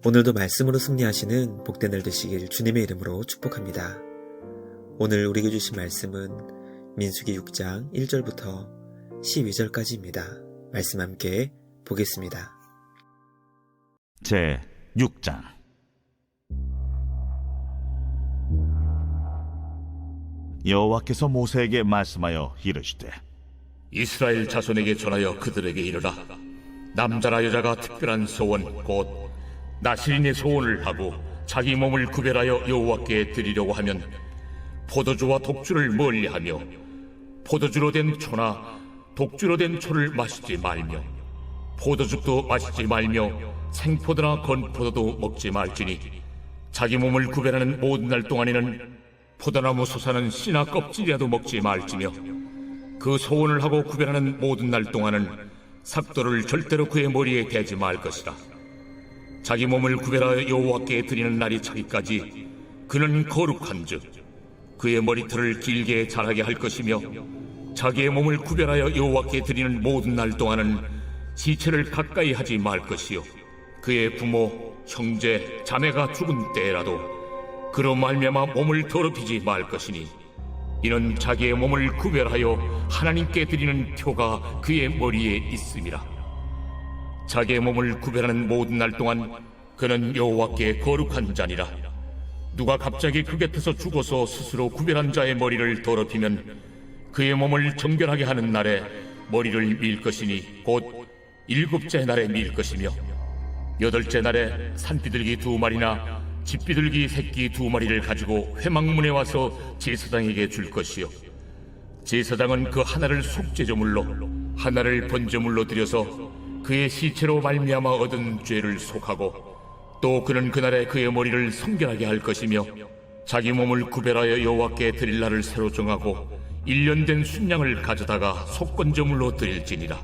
오늘도 말씀으로 승리하시는 복된 날 되시길 주님의 이름으로 축복합니다. 오늘 우리에게 주신 말씀은 민수기 6장 1절부터 12절까지입니다. 말씀 함께 보겠습니다. 제 6장. 여호와께서 모세에게 말씀하여 이르시되, 이스라엘 자손에게 전하여 그들에게 이르라. 남자나 여자가 특별한 소원 곧 나실인의 소원을 하고 자기 몸을 구별하여 여호와께 드리려고 하면 포도주와 독주를 멀리하며 포도주로 된 초나 독주로 된 초를 마시지 말며 포도즙도 마시지 말며 생포도나 건포도도 먹지 말지니 자기 몸을 구별하는 모든 날 동안에는 포도나무 솟아는 씨나 껍질이라도 먹지 말지며 그 소원을 하고 구별하는 모든 날 동안은 삭도를 절대로 그의 머리에 대지 말 것이라. 자기 몸을 구별하여 여호와께 드리는 날이 차기까지 그는 거룩한즉 그의 머리털을 길게 자라게 할 것이며 자기의 몸을 구별하여 여호와께 드리는 모든 날 동안은 시체를 가까이 하지 말 것이요 그의 부모, 형제, 자매가 죽은 때라도 그로 말미암아 몸을 더럽히지 말 것이니 이는 자기의 몸을 구별하여 하나님께 드리는 표가 그의 머리에 있음이라. 자기의 몸을 구별하는 모든 날 동안 그는 여호와께 거룩한 자니라. 누가 갑자기 그 곁에서 죽어서 스스로 구별한 자의 머리를 더럽히면 그의 몸을 정결하게 하는 날에 머리를 밀 것이니 곧 7째 날에 밀 것이며 8째 날에 산비둘기 2마리나 집비둘기 새끼 2마리를 가지고 회막문에 와서 제사장에게 줄 것이요 제사장은 그 하나를 속죄제물로 하나를 번제물로 드려서 그의 시체로 말미암아 얻은 죄를 속하고 또 그는 그날에 그의 머리를 성결하게 할 것이며 자기 몸을 구별하여 여호와께 드릴 날을 새로 정하고 1년 된 순양을 가져다가 속건제물로 드릴지니라.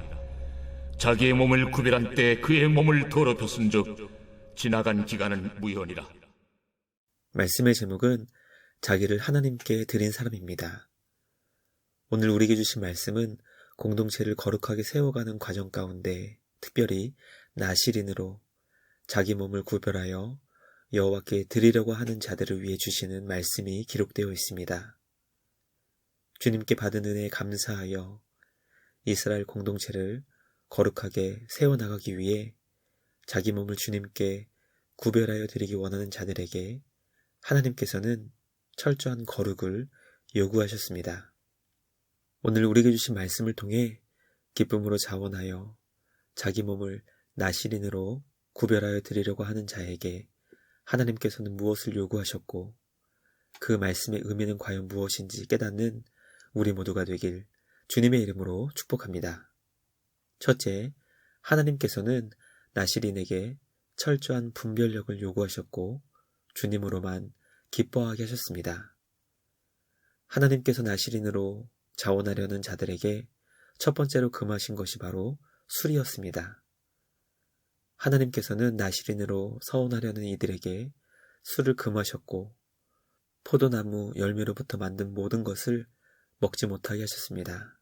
자기의 몸을 구별한 때 그의 몸을 더럽혔은즉 지나간 기간은 무효니라. 말씀의 제목은 자기를 하나님께 드린 사람입니다. 오늘 우리에게 주신 말씀은 공동체를 거룩하게 세워가는 과정 가운데 특별히 나실인으로 자기 몸을 구별하여 여호와께 드리려고 하는 자들을 위해 주시는 말씀이 기록되어 있습니다. 주님께 받은 은혜에 감사하여 이스라엘 공동체를 거룩하게 세워나가기 위해 자기 몸을 주님께 구별하여 드리기 원하는 자들에게 하나님께서는 철저한 거룩을 요구하셨습니다. 오늘 우리에게 주신 말씀을 통해 기쁨으로 자원하여 자기 몸을 나실인으로 구별하여 드리려고 하는 자에게 하나님께서는 무엇을 요구하셨고 그 말씀의 의미는 과연 무엇인지 깨닫는 우리 모두가 되길 주님의 이름으로 축복합니다. 첫째, 하나님께서는 나실인에게 철저한 분별력을 요구하셨고 주님으로만 기뻐하게 하셨습니다. 하나님께서 나실인으로 자원하려는 자들에게 첫 번째로 금하신 것이 바로 술이었습니다. 하나님께서는 나실인으로 서원하려는 이들에게 술을 금하셨고 포도나무 열매로부터 만든 모든 것을 먹지 못하게 하셨습니다.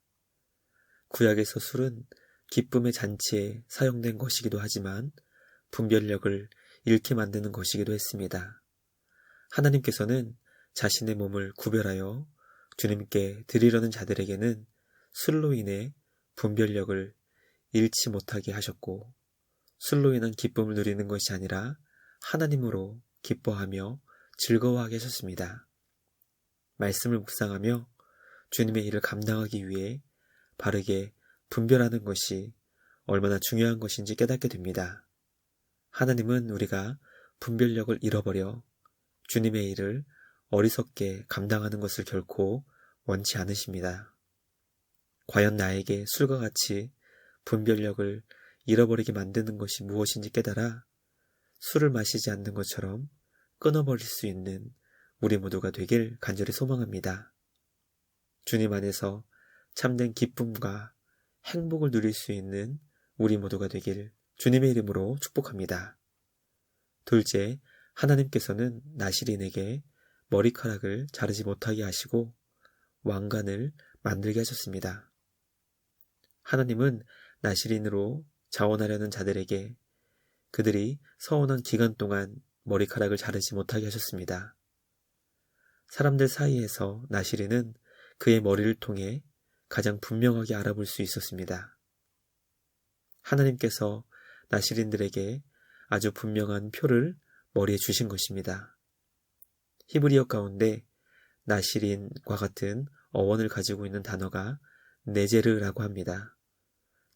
구약에서 술은 기쁨의 잔치에 사용된 것이기도 하지만 분별력을 잃게 만드는 것이기도 했습니다. 하나님께서는 자신의 몸을 구별하여 주님께 드리려는 자들에게는 술로 인해 분별력을 잃지 못하게 하셨고 술로 인한 기쁨을 누리는 것이 아니라 하나님으로 기뻐하며 즐거워하게 하셨습니다. 말씀을 묵상하며 주님의 일을 감당하기 위해 바르게 분별하는 것이 얼마나 중요한 것인지 깨닫게 됩니다. 하나님은 우리가 분별력을 잃어버려 주님의 일을 어리석게 감당하는 것을 결코 원치 않으십니다. 과연 나에게 술과 같이 분별력을 잃어버리게 만드는 것이 무엇인지 깨달아 술을 마시지 않는 것처럼 끊어버릴 수 있는 우리 모두가 되길 간절히 소망합니다. 주님 안에서 참된 기쁨과 행복을 누릴 수 있는 우리 모두가 되길 주님의 이름으로 축복합니다. 둘째, 하나님께서는 나실인에게 머리카락을 자르지 못하게 하시고 왕관을 만들게 하셨습니다. 하나님은 나실인으로 자원하려는 자들에게 그들이 서원한 기간 동안 머리카락을 자르지 못하게 하셨습니다. 사람들 사이에서 나시린은 그의 머리를 통해 가장 분명하게 알아볼 수 있었습니다. 하나님께서 나시린들에게 아주 분명한 표를 머리에 주신 것입니다. 히브리어 가운데 나시린과 같은 어원을 가지고 있는 단어가 네제르라고 합니다.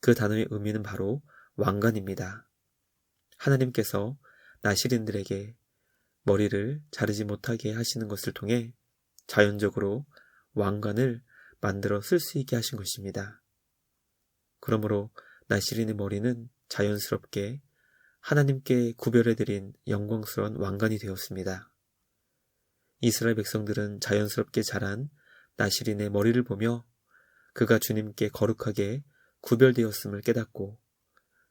그 단어의 의미는 바로 왕관입니다. 하나님께서 나시린들에게 머리를 자르지 못하게 하시는 것을 통해 자연적으로 왕관을 만들어 쓸 수 있게 하신 것입니다. 그러므로 나시린의 머리는 자연스럽게 하나님께 구별해드린 영광스러운 왕관이 되었습니다. 이스라엘 백성들은 자연스럽게 자란 나시린의 머리를 보며 그가 주님께 거룩하게 구별되었음을 깨닫고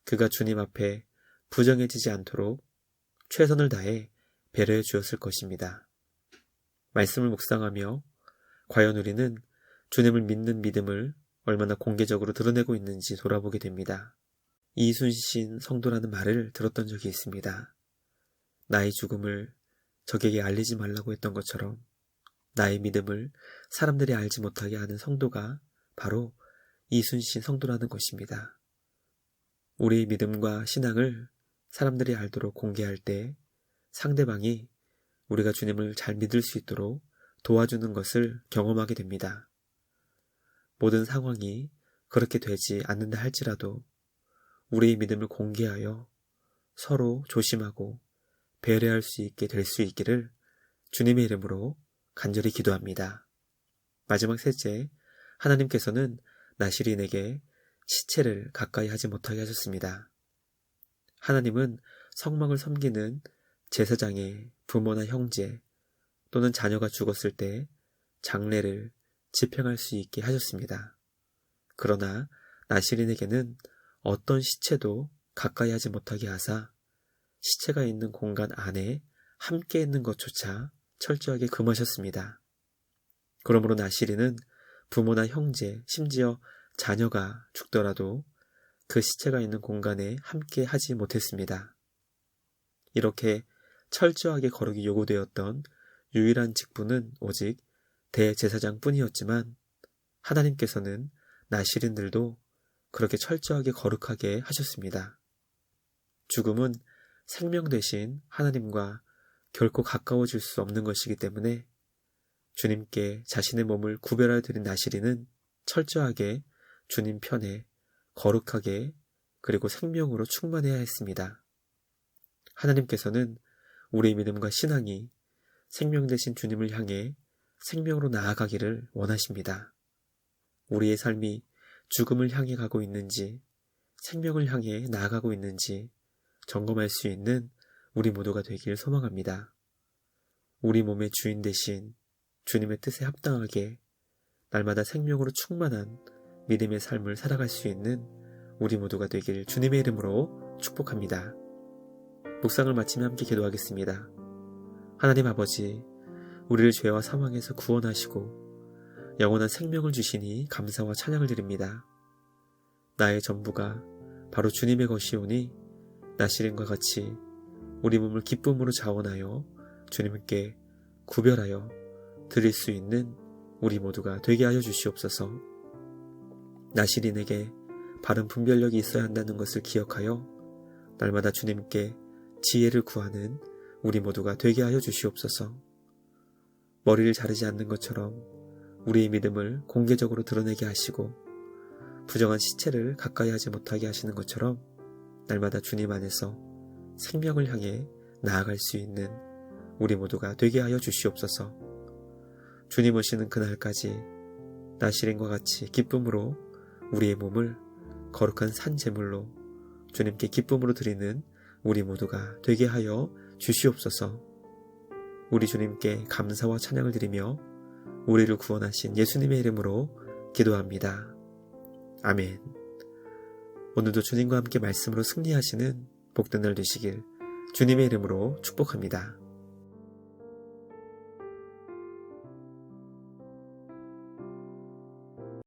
그가 주님 앞에 부정해지지 않도록 최선을 다해 배려해 주었을 것입니다. 말씀을 묵상하며 과연 우리는 주님을 믿는 믿음을 얼마나 공개적으로 드러내고 있는지 돌아보게 됩니다. 이순신 성도라는 말을 들었던 적이 있습니다. 나의 죽음을 적에게 알리지 말라고 했던 것처럼 나의 믿음을 사람들이 알지 못하게 하는 성도가 바로 이순신 성도라는 것입니다. 우리의 믿음과 신앙을 사람들이 알도록 공개할 때 상대방이 우리가 주님을 잘 믿을 수 있도록 도와주는 것을 경험하게 됩니다. 모든 상황이 그렇게 되지 않는다 할지라도 우리의 믿음을 공개하여 서로 조심하고 배려할 수 있게 될 수 있기를 주님의 이름으로 간절히 기도합니다. 마지막 셋째, 하나님께서는 나시린에게 시체를 가까이 하지 못하게 하셨습니다. 하나님은 성막을 섬기는 제사장의 부모나 형제 또는 자녀가 죽었을 때 장례를 집행할 수 있게 하셨습니다. 그러나 나시린에게는 어떤 시체도 가까이 하지 못하게 하사 시체가 있는 공간 안에 함께 있는 것조차 철저하게 금하셨습니다. 그러므로 나시린은 부모나 형제, 심지어 자녀가 죽더라도 그 시체가 있는 공간에 함께 하지 못했습니다. 이렇게 철저하게 거룩이 요구되었던 유일한 직분은 오직 대제사장뿐이었지만 하나님께서는 나시린들도 그렇게 철저하게 거룩하게 하셨습니다. 죽음은 생명 대신 하나님과 결코 가까워질 수 없는 것이기 때문에 주님께 자신의 몸을 구별하여 드린 나시린은 철저하게 주님 편에 거룩하게 그리고 생명으로 충만해야 했습니다. 하나님께서는 우리의 믿음과 신앙이 생명 대신 주님을 향해 생명으로 나아가기를 원하십니다. 우리의 삶이 죽음을 향해 가고 있는지 생명을 향해 나아가고 있는지 점검할 수 있는 우리 모두가 되길 소망합니다. 우리 몸의 주인 대신 주님의 뜻에 합당하게 날마다 생명으로 충만한 믿음의 삶을 살아갈 수 있는 우리 모두가 되길 주님의 이름으로 축복합니다. 묵상을 마치며 함께 기도하겠습니다. 하나님 아버지, 우리를 죄와 사망에서 구원하시고 영원한 생명을 주시니 감사와 찬양을 드립니다. 나의 전부가 바로 주님의 것이오니 나시린과 같이 우리 몸을 기쁨으로 자원하여 주님께 구별하여 드릴 수 있는 우리 모두가 되게 하여 주시옵소서. 나시린에게 바른 분별력이 있어야 한다는 것을 기억하여 날마다 주님께 지혜를 구하는 우리 모두가 되게 하여 주시옵소서. 머리를 자르지 않는 것처럼 우리의 믿음을 공개적으로 드러내게 하시고 부정한 시체를 가까이 하지 못하게 하시는 것처럼 날마다 주님 안에서 생명을 향해 나아갈 수 있는 우리 모두가 되게 하여 주시옵소서. 주님 오시는 그날까지 나시린과 같이 기쁨으로 우리의 몸을 거룩한 산제물로 주님께 기쁨으로 드리는 우리 모두가 되게 하여 주시옵소서. 우리 주님께 감사와 찬양을 드리며 우리를 구원하신 예수님의 이름으로 기도합니다. 아멘. 오늘도 주님과 함께 말씀으로 승리하시는 복된 날 되시길 주님의 이름으로 축복합니다.